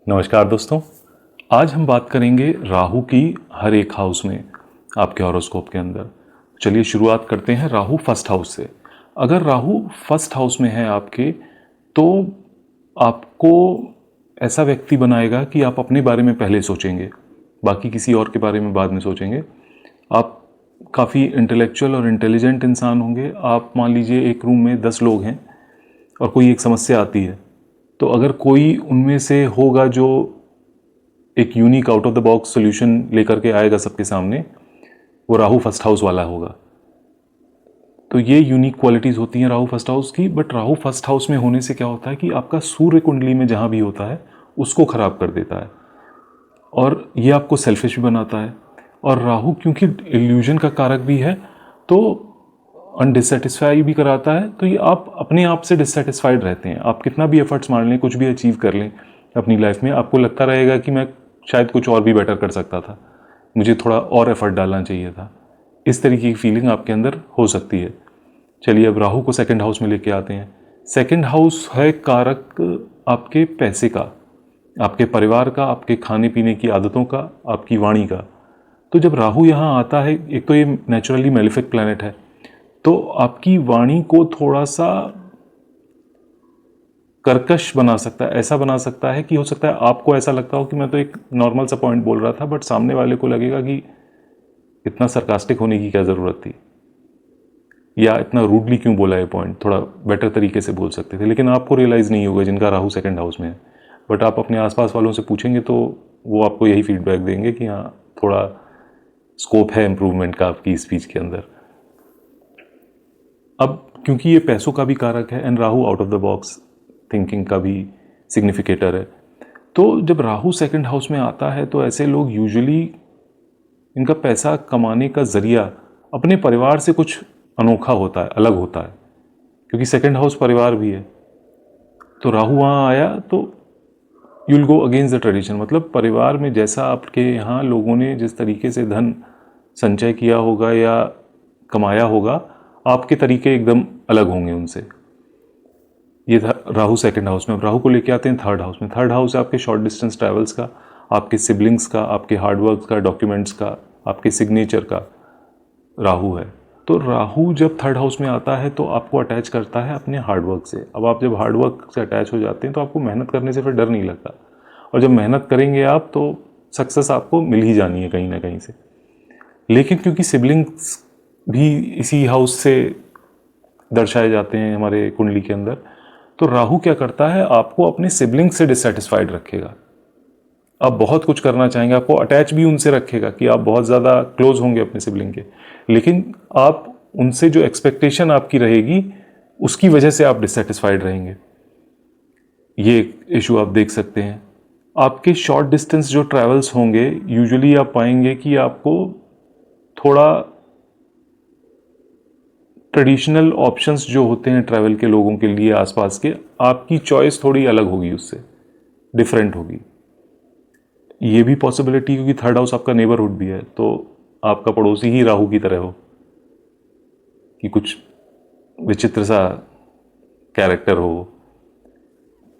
नमस्कार दोस्तों। आज हम बात करेंगे राहु की हर एक हाउस में आपके हॉरोस्कोप के अंदर। चलिए शुरुआत करते हैं राहु फर्स्ट हाउस से। अगर राहु फर्स्ट हाउस में है आपके, तो आपको ऐसा व्यक्ति बनाएगा कि आप अपने बारे में पहले सोचेंगे, बाकी किसी और के बारे में बाद में सोचेंगे। आप काफ़ी इंटेलेक्चुअल और इंटेलिजेंट इंसान होंगे। आप मान लीजिए एक रूम में 10 लोग हैं और कोई एक समस्या आती है, तो अगर कोई उनमें से होगा जो एक unique out of the box solution लेकर के आएगा सबके सामने, वो राहु फर्स्ट हाउस वाला होगा। तो ये यूनिक क्वालिटीज़ होती हैं राहु फर्स्ट हाउस की। बट राहु फर्स्ट हाउस में होने से क्या होता है कि आपका सूर्य कुंडली में जहाँ भी होता है उसको ख़राब कर देता है, और ये आपको सेल्फिश भी बनाता है। और राहु क्योंकि इल्यूजन का कारक भी है, तो अनडिससेटिस्फाई भी कराता है। तो ये आप अपने आप से डिससेटिस्फाइड रहते हैं। आप कितना भी एफर्ट्स मार लें, कुछ भी अचीव कर लें अपनी लाइफ में, आपको लगता रहेगा कि मैं शायद कुछ और भी बेटर कर सकता था, मुझे थोड़ा और एफर्ट डालना चाहिए था। इस तरीके की फीलिंग आपके अंदर हो सकती है। चलिए अब राहु को सेकंड हाउस में लेके आते हैं। सेकंड हाउस है कारक आपके पैसे का, आपके परिवार का, आपके खाने पीने की आदतों का, आपकी वाणी का। तो जब राहु यहाँ आता है, एक तो ये नेचुरली मेलिफिक प्लैनेट है, तो आपकी वाणी को थोड़ा सा कर्कश बना सकता है। ऐसा बना सकता है कि हो सकता है आपको ऐसा लगता हो कि मैं तो एक नॉर्मल सा पॉइंट बोल रहा था, बट सामने वाले को लगेगा कि इतना सरकास्टिक होने की क्या ज़रूरत थी, या इतना रूडली क्यों बोला ये पॉइंट, थोड़ा बेटर तरीके से बोल सकते थे। लेकिन आपको रियलाइज़ नहीं होगा जिनका राहु सेकंड हाउस में है। बट आप अपने आसपास वालों से पूछेंगे तो वो आपको यही फीडबैक देंगे कि हाँ, थोड़ा स्कोप है इम्प्रूवमेंट का आपकी स्पीच के अंदर। अब क्योंकि ये पैसों का भी कारक है and Rahu out of the box thinking का भी सिग्निफिकेटर है, तो जब राहु सेकंड हाउस में आता है तो ऐसे लोग यूजुअली, इनका पैसा कमाने का जरिया अपने परिवार से कुछ अनोखा होता है, अलग होता है, क्योंकि सेकंड हाउस परिवार भी है। तो राहु वहाँ आया तो you will go against the tradition. मतलब परिवार में जैसा आपके यहाँ लोगों ने जिस तरीके से धन संचय किया होगा या कमाया होगा, आपके तरीके एकदम अलग होंगे उनसे। ये था राहु सेकंड हाउस में। अब राहु को लेके आते हैं थर्ड हाउस में। थर्ड हाउस है आपके शॉर्ट डिस्टेंस ट्रैवल्स का, आपके सिबलिंग्स का, आपके हार्डवर्क का, डॉक्यूमेंट्स का, आपके सिग्नेचर का राहु है। तो राहु जब थर्ड हाउस में आता है तो आपको अटैच करता है अपने हार्डवर्क से। अब आप जब हार्डवर्क से अटैच हो जाते हैं तो आपको मेहनत करने से फिर डर नहीं लगता, और जब मेहनत करेंगे आप तो सक्सेस आपको मिल ही जानी है कहीं ना कहीं से। लेकिन क्योंकि सिबलिंग्स भी इसी हाउस से दर्शाए जाते हैं हमारे कुंडली के अंदर, तो राहु क्या करता है, आपको अपने सिबलिंग से डिससेटिस्फाइड रखेगा। आप बहुत कुछ करना चाहेंगे, आपको अटैच भी उनसे रखेगा कि आप बहुत ज़्यादा क्लोज होंगे अपने सिबलिंग के, लेकिन आप उनसे जो एक्सपेक्टेशन आपकी रहेगी उसकी वजह से आप डिससेटिस्फाइड रहेंगे। ये एक इशू आप देख सकते हैं। आपके शॉर्ट डिस्टेंस जो ट्रैवल्स होंगे, यूजुअली आप पाएंगे कि आपको थोड़ा ट्रेडिशनल ऑप्शंस जो होते हैं ट्रैवल के लोगों के लिए आसपास के, आपकी चॉइस थोड़ी अलग होगी, उससे डिफरेंट होगी। ये भी पॉसिबिलिटी, क्योंकि थर्ड हाउस आपका नेबरहुड भी है, तो आपका पड़ोसी ही राहु की तरह हो, कि कुछ विचित्र सा कैरेक्टर हो।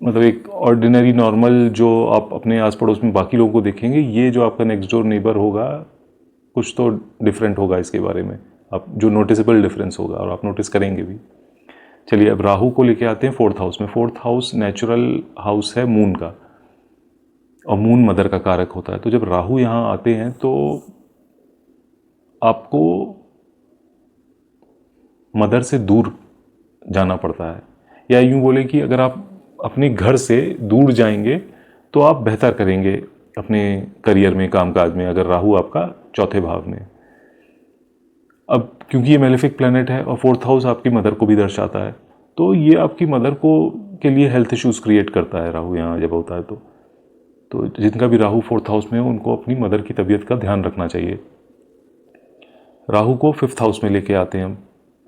मतलब एक ऑर्डिनरी नॉर्मल जो आप अपने आस पड़ोस में बाकी लोगों को देखेंगे, ये जो आपका नेक्स्ट डोर नेबर होगा कुछ तो डिफरेंट होगा इसके बारे में, आप जो नोटिसेबल डिफरेंस होगा, और आप नोटिस करेंगे भी। चलिए अब राहु को लेके आते हैं फोर्थ हाउस में। फोर्थ हाउस नेचुरल हाउस है मून का, और मून मदर का कारक होता है। तो जब राहु यहाँ आते हैं तो आपको मदर से दूर जाना पड़ता है, या यूँ बोले कि अगर आप अपने घर से दूर जाएंगे तो आप बेहतर करेंगे अपने करियर में, कामकाज में, अगर राहु आपका चौथे भाव में। अब क्योंकि ये मेलेफिक प्लैनेट है और फोर्थ हाउस आपकी मदर को भी दर्शाता है, तो ये आपकी मदर को के लिए हेल्थ इश्यूज क्रिएट करता है राहु यहाँ जब होता है। तो जिनका भी राहु फोर्थ हाउस में हो, उनको अपनी मदर की तबीयत का ध्यान रखना चाहिए। राहु को फिफ्थ हाउस में लेके आते हैं हम।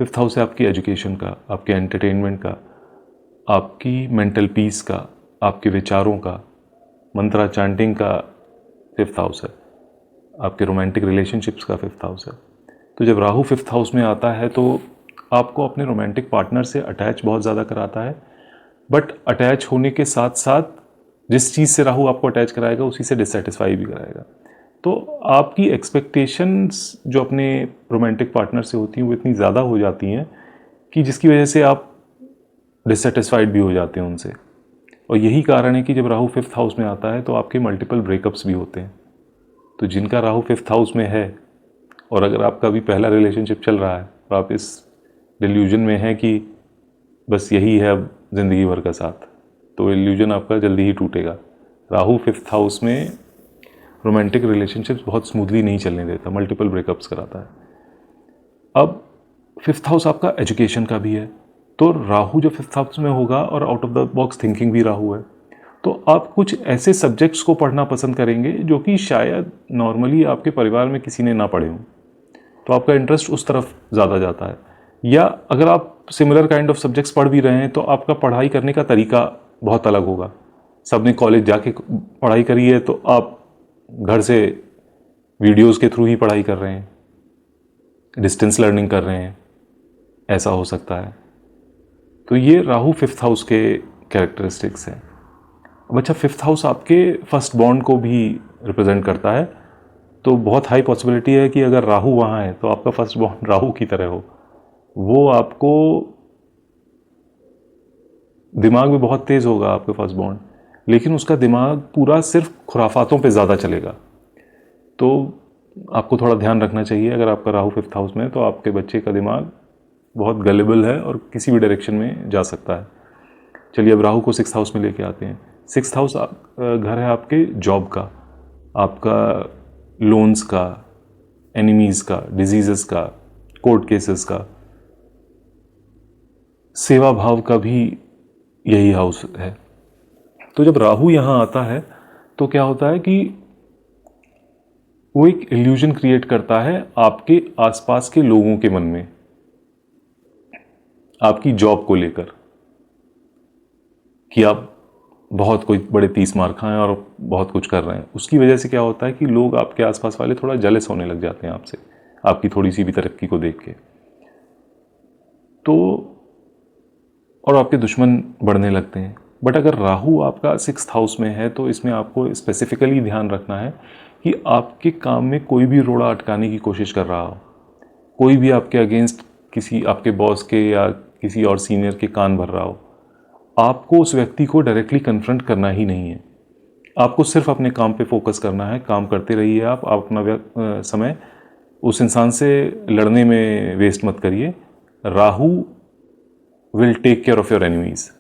फिफ्थ हाउस है आपकी एजुकेशन का, आपके एंटरटेनमेंट का, आपकी मेंटल पीस का, आपके विचारों का, मंत्रा चैंटिंग का फिफ्थ हाउस है, आपके रोमांटिक रिलेशनशिप्स का फिफ्थ हाउस है। तो जब राहु फिफ्थ हाउस में आता है तो आपको अपने रोमांटिक पार्टनर से अटैच बहुत ज़्यादा कराता है, बट अटैच होने के साथ साथ जिस चीज़ से राहु आपको अटैच कराएगा उसी से डिससेटिस्फाई भी कराएगा। तो आपकी एक्सपेक्टेशंस जो अपने रोमांटिक पार्टनर से होती हैं वो इतनी ज़्यादा हो जाती हैं कि जिसकी वजह से आप डिससेटिस्फाइड भी हो जाते हैं उनसे। और यही कारण है कि जब राहु 5th हाउस में आता है तो आपके मल्टीपल ब्रेकअप्स भी होते हैं। तो जिनका राहु 5th हाउस में है और अगर आपका भी पहला रिलेशनशिप चल रहा है और आप इस डिल्यूजन में हैं कि बस यही है अब ज़िंदगी भर का साथ, तो इल्यूजन आपका जल्दी ही टूटेगा। राहु 5th हाउस में रोमांटिक रिलेशनशिप्स बहुत स्मूथली नहीं चलने देता, मल्टीपल ब्रेकअप्स कराता है। अब 5th हाउस आपका एजुकेशन का भी है, तो राहु जो 5th हाउस में होगा और out of the box thinking भी राहु है, तो आप कुछ ऐसे सब्जेक्ट्स को पढ़ना पसंद करेंगे जो कि शायद नॉर्मली आपके परिवार में किसी ने ना पढ़े हों, तो आपका इंटरेस्ट उस तरफ ज़्यादा जाता है। या अगर आप सिमिलर काइंड ऑफ सब्जेक्ट्स पढ़ भी रहे हैं तो आपका पढ़ाई करने का तरीका बहुत अलग होगा। सबने कॉलेज जाके पढ़ाई करी है तो आप घर से वीडियोस के थ्रू ही पढ़ाई कर रहे हैं, डिस्टेंस लर्निंग कर रहे हैं, ऐसा हो सकता है। तो ये राहु 5th हाउस के कैरेक्टरिस्टिक्स हैं। अब अच्छा, 5th हाउस आपके फर्स्ट बॉन्ड को भी रिप्रेजेंट करता है, तो बहुत हाई पॉसिबिलिटी है कि अगर राहु वहाँ है तो आपका फर्स्ट बॉन्ड राहु की तरह हो। वो आपको दिमाग में बहुत तेज़ होगा आपके फर्स्ट बॉन्ड, लेकिन उसका दिमाग पूरा सिर्फ खुराफातों पे ज़्यादा चलेगा। तो आपको थोड़ा ध्यान रखना चाहिए, अगर आपका राहु 5th हाउस में है तो आपके बच्चे का दिमाग बहुत गलेबल है और किसी भी डायरेक्शन में जा सकता है। चलिए अब राहु को 6th हाउस में लेके आते हैं। 6th हाउस घर है आपके जॉब का, आपका लोन्स का, एनिमीज़ का, डिजीज़ का, कोर्ट केसेस का, सेवा भाव का भी यही हाउस है। तो जब राहु यहाँ आता है तो क्या होता है कि वो एक इल्यूजन क्रिएट करता है आपके आसपास के लोगों के मन में, आपकी जॉब को लेकर, कि आप बहुत कोई बड़े 30 मार खाएं और बहुत कुछ कर रहे हैं। उसकी वजह से क्या होता है कि लोग आपके आसपास वाले थोड़ा जेलस होने लग जाते हैं आपसे, आपकी थोड़ी सी भी तरक्की को देख के, तो और आपके दुश्मन बढ़ने लगते हैं। बट अगर राहु आपका 6th हाउस में है तो इसमें आपको स्पेसिफिकली ध्यान रखना है कि आपके काम में कोई भी रोड़ा अटकाने की कोशिश कर रहा हो, कोई भी आपके अगेंस्ट, किसी आपके बॉस के या किसी और सीनियर के कान भर रहा हो, आपको उस व्यक्ति को डायरेक्टली कन्फ्रंट करना ही नहीं है। आपको सिर्फ अपने काम पे फोकस करना है, काम करते रहिए। आप अपना समय उस इंसान से लड़ने में वेस्ट मत करिए। Rahu will take care of your enemies.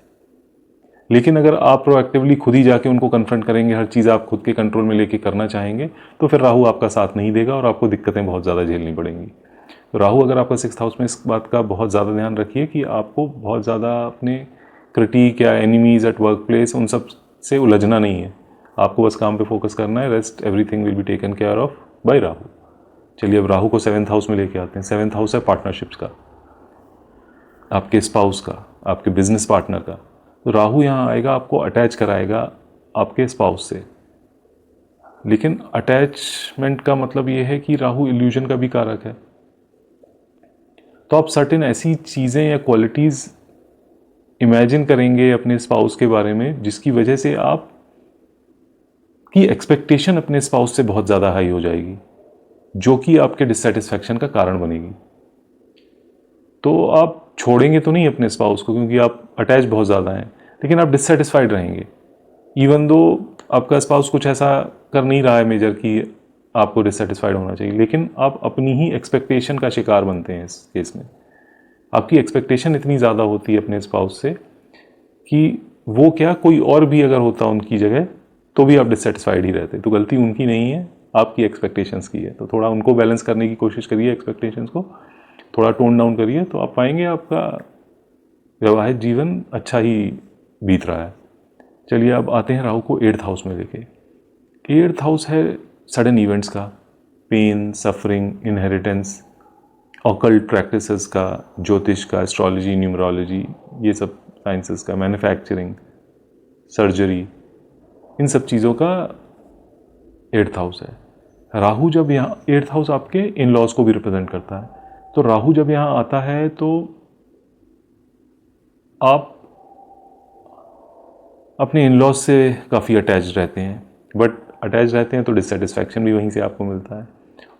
लेकिन अगर आप प्रोएक्टिवली खुद ही जाके उनको कन्फ्रंट करेंगे, हर चीज़ आप खुद के कंट्रोल में लेके करना चाहेंगे, तो फिर राहु आपका साथ नहीं देगा और आपको दिक्कतें बहुत ज़्यादा झेलनी पड़ेंगी। तो राहु अगर आपका 6th हाउस में, इस बात का बहुत ज़्यादा ध्यान रखिए कि आपको बहुत ज़्यादा अपने क्रिटिक या एनिमीज़ एट वर्क प्लेस उन सब से उलझना नहीं है। आपको बस काम पे फोकस करना है, rest everything will be taken care of by Rahu. चलिए अब राहु को 7th हाउस में लेके आते हैं। 7th हाउस है पार्टनरशिप्स का, आपके स्पाउस का, आपके बिजनेस पार्टनर का। तो राहु यहाँ आएगा, आपको अटैच कराएगा आपके स्पाउस से। लेकिन अटैचमेंट का मतलब ये है कि राहु इल्यूजन का भी कारक है, तो आप सर्टेन ऐसी चीज़ें या क्वालिटीज़ इमेजिन करेंगे अपने स्पाउस के बारे में जिसकी वजह से आप की एक्सपेक्टेशन अपने स्पाउस से बहुत ज़्यादा हाई हो जाएगी, जो कि आपके डिससेटिस्फैक्शन का कारण बनेगी। तो आप छोड़ेंगे तो नहीं अपने स्पाउस को, क्योंकि आप अटैच बहुत ज़्यादा हैं, लेकिन आप डिससेटिस्फाइड रहेंगे। इवन दो आपका स्पाउस कुछ ऐसा कर नहीं रहा है मेजर कि आपको डिससेटिस्फाइड होना चाहिए, लेकिन आप अपनी ही एक्सपेक्टेशन का शिकार बनते हैं। इस केस में आपकी एक्सपेक्टेशन इतनी ज़्यादा होती है अपने स्पाउस से कि वो क्या, कोई और भी अगर होता उनकी जगह तो भी आप डिससेटिस्फाइड ही रहते। तो गलती उनकी नहीं है, आपकी एक्सपेक्टेशंस की है। तो थोड़ा उनको बैलेंस करने की कोशिश करिए, एक्सपेक्टेशंस को थोड़ा टोन डाउन करिए, तो आप पाएंगे आपका वैवाहिक जीवन अच्छा ही बीत रहा है। चलिए अब आते हैं राहु को 8th हाउस में लेके। 8th हाउस है सडन इवेंट्स का, pain, suffering, inheritance, occult practices का, ज्योतिष का, एस्ट्रोलॉजी, न्यूमरोलॉजी, ये सब साइंसेस का, मैन्युफैक्चरिंग, सर्जरी, इन सब चीज़ों का 8th हाउस है। राहु जब यहाँ 8th हाउस आपके इन लॉज को भी रिप्रेजेंट करता है, तो राहु जब यहाँ आता है तो आप अपने इन लॉज से काफ़ी अटैच रहते हैं, बट अटैच रहते हैं तो डिससेटिस्फैक्शन भी वहीं से आपको मिलता है।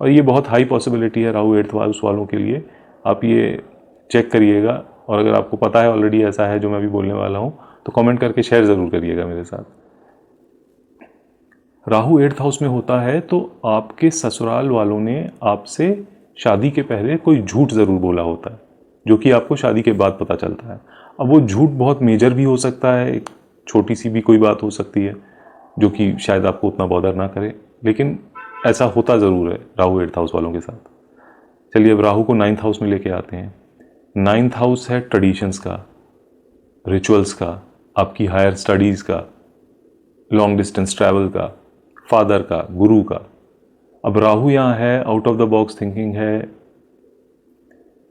और ये बहुत हाई पॉसिबिलिटी है राहु 8th हाउस वालों के लिए। आप ये चेक करिएगा, और अगर आपको पता है ऑलरेडी ऐसा है जो मैं अभी बोलने वाला हूँ, तो कमेंट करके शेयर ज़रूर करिएगा मेरे साथ। राहु 8th हाउस में होता है तो आपके ससुराल वालों ने आपसे शादी के पहले कोई झूठ ज़रूर बोला होता है, जो कि आपको शादी के बाद पता चलता है। अब वो झूठ बहुत मेजर भी हो सकता है, एक छोटी सी भी कोई बात हो सकती है जो कि शायद आपको उतना बॉदर ना करे, लेकिन ऐसा होता ज़रूर है राहु 8th हाउस वालों के साथ। चलिए अब राहु को 9th हाउस में लेके आते हैं। 9th हाउस है ट्रेडिशंस का, रिचुअल्स का, आपकी हायर स्टडीज़ का, लॉन्ग डिस्टेंस ट्रैवल का, फादर का, गुरु का। अब राहु यहाँ है, out of the box thinking है,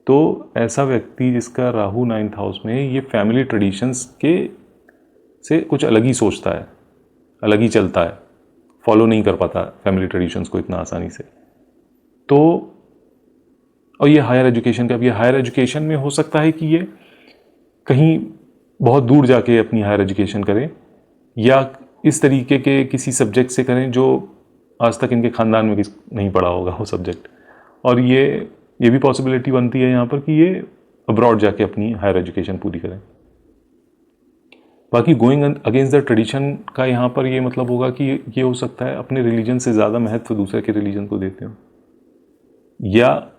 तो ऐसा व्यक्ति जिसका राहु 9th हाउस में है, ये फैमिली ट्रेडिशंस के से कुछ अलग ही सोचता है, अलग ही चलता है, फॉलो नहीं कर पाता फैमिली ट्रेडिशंस को इतना आसानी से। तो और ये हायर एजुकेशन का भी, हायर एजुकेशन में हो सकता है कि ये कहीं बहुत दूर जाके अपनी हायर एजुकेशन करें, या इस तरीके के किसी सब्जेक्ट से करें जो आज तक इनके ख़ानदान में नहीं पढ़ा होगा वो सब्जेक्ट। और ये भी पॉसिबिलिटी बनती है यहाँ पर कि ये अब्रॉड जाके अपनी हायर एजुकेशन पूरी करें। बाकी गोइंग अगेंस्ट द ट्रेडिशन का यहाँ पर ये मतलब होगा कि ये हो सकता है अपने रिलीजन से ज़्यादा महत्व दूसरे के रिलीजन को देते हो, या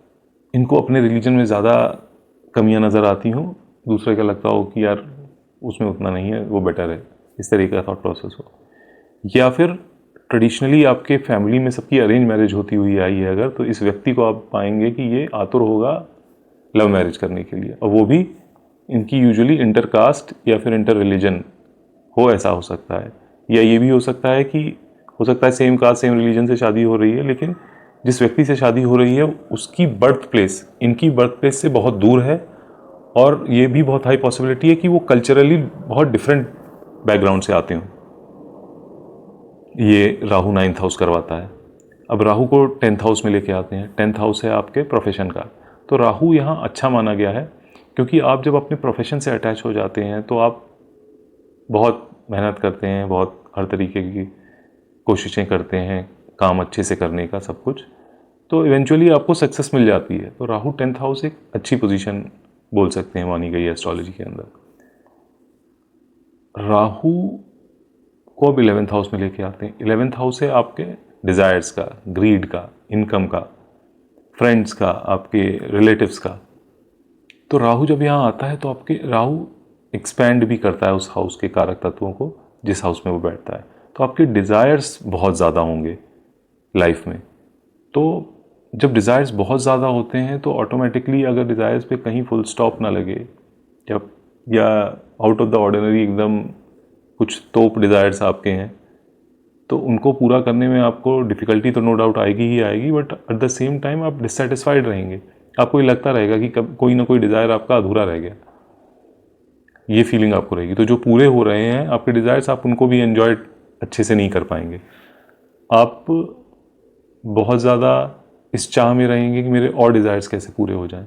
इनको अपने रिलीजन में ज़्यादा कमियां नज़र आती हों, दूसरे का लगता हो कि यार उसमें उतना नहीं है, वो बेटर है, इस तरीके का थॉट प्रोसेस हो। या फिर ट्रेडिशनली आपके फैमिली में सबकी अरेंज मैरिज होती हुई आई है अगर, तो इस व्यक्ति को आप पाएंगे कि ये आतुर होगा लव मैरिज करने के लिए, और वो भी इनकी यूजुअली इंटर कास्ट या फिर इंटर रिलीजन हो, ऐसा हो सकता है। या ये भी हो सकता है कि हो सकता है सेम कास्ट सेम रिलीजन से शादी हो रही है, लेकिन जिस व्यक्ति से शादी हो रही है उसकी बर्थ प्लेस इनकी बर्थ प्लेस से बहुत दूर है, और ये भी बहुत हाई पॉसिबिलिटी है कि वो कल्चरली बहुत डिफरेंट बैकग्राउंड से आते हों। ये राहु 9th हाउस करवाता है। अब राहु को 10th हाउस में लेके आते हैं। 10th हाउस है आपके प्रोफेशन का, तो राहु यहाँ अच्छा माना गया है, क्योंकि आप जब अपने प्रोफेशन से अटैच हो जाते हैं तो आप बहुत मेहनत करते हैं, बहुत हर तरीके की कोशिशें करते हैं काम अच्छे से करने का सब कुछ, तो इवेंचुअली आपको सक्सेस मिल जाती है। तो राहु 10th हाउस एक अच्छी पोजीशन बोल सकते हैं, मानी गई है एस्ट्रोलॉजी के अंदर। राहु को अब 11th हाउस में लेके आते हैं। 11th हाउस है आपके डिज़ायर्स का, ग्रीड का, इनकम का, फ्रेंड्स का, आपके रिलेटिव्स का। तो राहु जब यहाँ आता है तो आपके राहु एक्सपैंड भी करता है उस हाउस के कारक तत्वों को जिस हाउस में वो बैठता है, तो आपके डिज़ायर्स बहुत ज़्यादा होंगे लाइफ में। तो जब डिज़ायर्स बहुत ज़्यादा होते हैं तो ऑटोमेटिकली अगर डिज़ायर्स पे कहीं फुल स्टॉप ना लगे, या आउट ऑफ द ऑर्डिनरी एकदम कुछ तोप डिज़ायर्स आपके हैं, तो उनको पूरा करने में आपको डिफ़िकल्टी तो नो डाउट आएगी ही आएगी, but at the same time आप डिससेटिस्फाइड रहेंगे। आपको ये लगता रहेगा कि कब कोई ना कोई डिज़ायर आपका अधूरा रह गया, ये फीलिंग आपको रहेगी। तो जो पूरे हो रहे हैं आपके डिज़ायर्स, आप उनको भी एन्जॉय अच्छे से नहीं कर पाएंगे। आप बहुत ज़्यादा इस चाह में रहेंगे कि मेरे और डिज़ायर्स कैसे पूरे हो जाएं।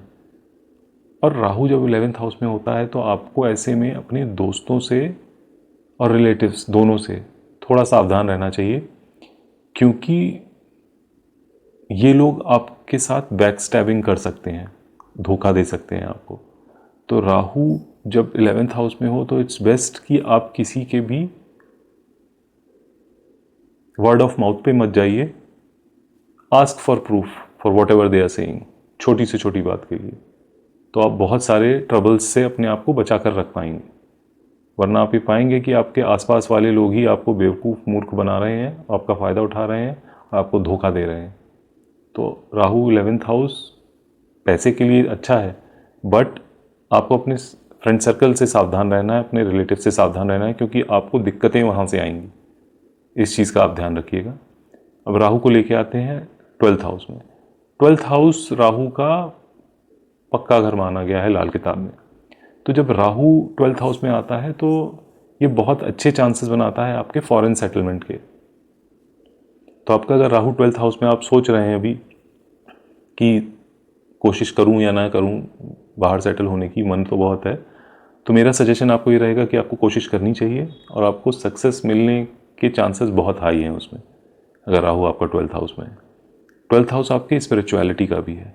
और राहु जब 11th हाउस में होता है तो आपको ऐसे में अपने दोस्तों से और रिलेटिव्स दोनों से थोड़ा सावधान रहना चाहिए, क्योंकि ये लोग आपके साथ बैक स्टैबिंग कर सकते हैं, धोखा दे सकते हैं आपको। तो राहु जब 11th हाउस में हो तो इट्स बेस्ट कि आप किसी के भी वर्ड ऑफ माउथ पे मत जाइए। Ask for proof for whatever they are saying, छोटी से छोटी बात के लिए, तो आप बहुत सारे ट्रबल्स से अपने आप को बचा कर रख पाएंगे। वरना आप ये पाएंगे कि आपके आसपास वाले लोग ही आपको बेवकूफ़ मूर्ख बना रहे हैं, आपका फ़ायदा उठा रहे हैं, आपको धोखा दे रहे हैं। तो राहु 11th हाउस पैसे के लिए अच्छा है, बट आपको अपने फ्रेंड सर्कल से सावधान रहना है, अपने रिलेटिव से सावधान रहना है, क्योंकि आपको दिक्कतें वहाँ से आएंगी। इस चीज़ का आप ध्यान रखिएगा। अब राहु को लेके आते हैं 12th हाउस में। 12th हाउस राहु का पक्का घर माना गया है लाल किताब में। तो जब राहु 12th हाउस में आता है तो ये बहुत अच्छे चांसेस बनाता है आपके फॉरेन सेटलमेंट के। तो आपका अगर राहु 12th हाउस में आप सोच रहे हैं अभी कि कोशिश करूं या ना करूं बाहर सेटल होने की, मन तो बहुत है, तो मेरा सजेशन आपको ये रहेगा कि आपको कोशिश करनी चाहिए और आपको सक्सेस मिलने के चांसेस बहुत हाई हैं उसमें, अगर राहु आपका 12th हाउस में है। 12th हाउस आपके स्पिरिचुअलिटी का भी है,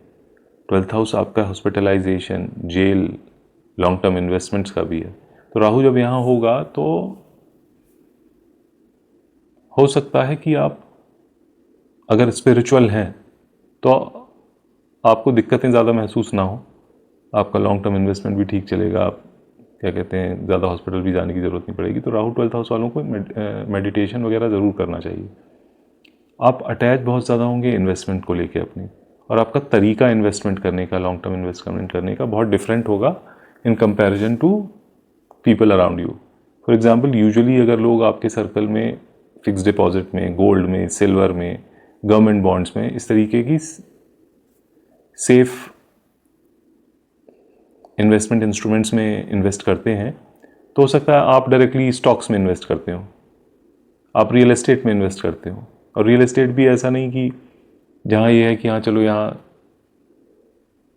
12th हाउस आपका hospitalisation, jail, long term investments का भी है। तो राहु जब यहाँ होगा तो हो सकता है कि आप अगर स्पिरिचुअल हैं तो आपको दिक्कतें ज़्यादा महसूस ना हो, आपका लॉन्ग टर्म इन्वेस्टमेंट भी ठीक चलेगा, आप क्या कहते हैं ज़्यादा हॉस्पिटल भी जाने की ज़रूरत नहीं पड़ेगी। तो राहु 12th हाउस वालों को मेडिटेशन वगैरह ज़रूर करना चाहिए। आप अटैच बहुत ज़्यादा होंगे इन्वेस्टमेंट को लेके अपनी, और आपका तरीका इन्वेस्टमेंट करने का, लॉन्ग टर्म इन्वेस्टमेंट करने का बहुत डिफरेंट होगा in comparison to people around you. For example, usually अगर लोग आपके सर्कल में फिक्स डिपॉजिट में, गोल्ड में, सिल्वर में, गवर्नमेंट बॉन्ड्स में, इस तरीके की सेफ इन्वेस्टमेंट इंस्ट्रूमेंट्स में इन्वेस्ट करते हैं, तो हो सकता है आप डायरेक्टली स्टॉक्स में इन्वेस्ट करते हो, आप रियल एस्टेट में इन्वेस्ट करते हो। और रियल एस्टेट भी ऐसा नहीं कि जहाँ ये है कि हाँ चलो यहाँ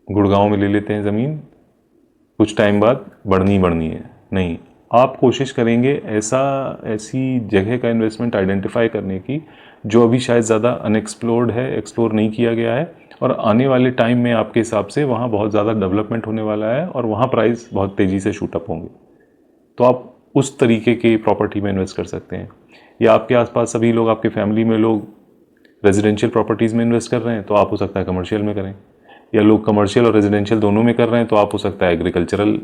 गुड़गांव में ले लेते हैं ज़मीन, कुछ टाइम बाद बढ़नी है, नहीं। आप कोशिश करेंगे ऐसी जगह का इन्वेस्टमेंट आइडेंटिफाई करने की जो अभी शायद ज़्यादा अनएक्सप्लोर्ड है, एक्सप्लोर नहीं किया गया है, और आने वाले टाइम में आपके हिसाब से वहाँ बहुत ज़्यादा डेवलपमेंट होने वाला है और वहाँ प्राइस बहुत तेज़ी से शूट अप होंगे। तो आप उस तरीके की प्रॉपर्टी में इन्वेस्ट कर सकते हैं। या आपके आसपास सभी लोग, आपके फैमिली में लोग रेजिडेंशियल प्रॉपर्टीज़ में इन्वेस्ट कर रहे हैं, तो आप हो सकता है कमर्शियल में करें। या लोग कमर्शियल और रेजिडेंशियल दोनों में कर रहे हैं, तो आप हो सकता है एग्रीकल्चरल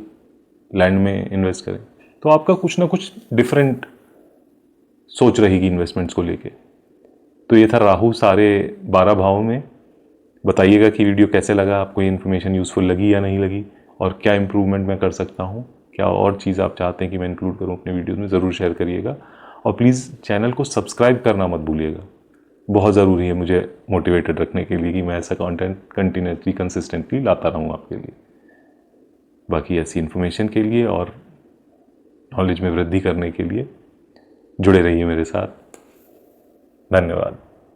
लैंड में इन्वेस्ट करें। तो आपका कुछ ना कुछ डिफरेंट सोच रहेगी इन्वेस्टमेंट्स को लेके। तो ये था राहु सारे 12 भावों में। बताइएगा कि वीडियो कैसे लगा, आपको ये इन्फॉर्मेशन यूज़फुल लगी या नहीं लगी, और क्या इम्प्रूवमेंट मैं कर सकता हूँ, क्या और चीज़ आप चाहते हैं कि मैं इंक्लूड करूँ अपने वीडियोज़ में, ज़रूर शेयर करिएगा। और प्लीज़ चैनल को सब्सक्राइब करना मत भूलिएगा, बहुत ज़रूरी है मुझे मोटिवेटेड रखने के लिए कि मैं ऐसा कंटेंट कंटिन्यूसली कंसिस्टेंटली लाता रहूँ आपके लिए। बाकी ऐसी इन्फॉर्मेशन के लिए और नॉलेज में वृद्धि करने के लिए जुड़े रहिए मेरे साथ। धन्यवाद।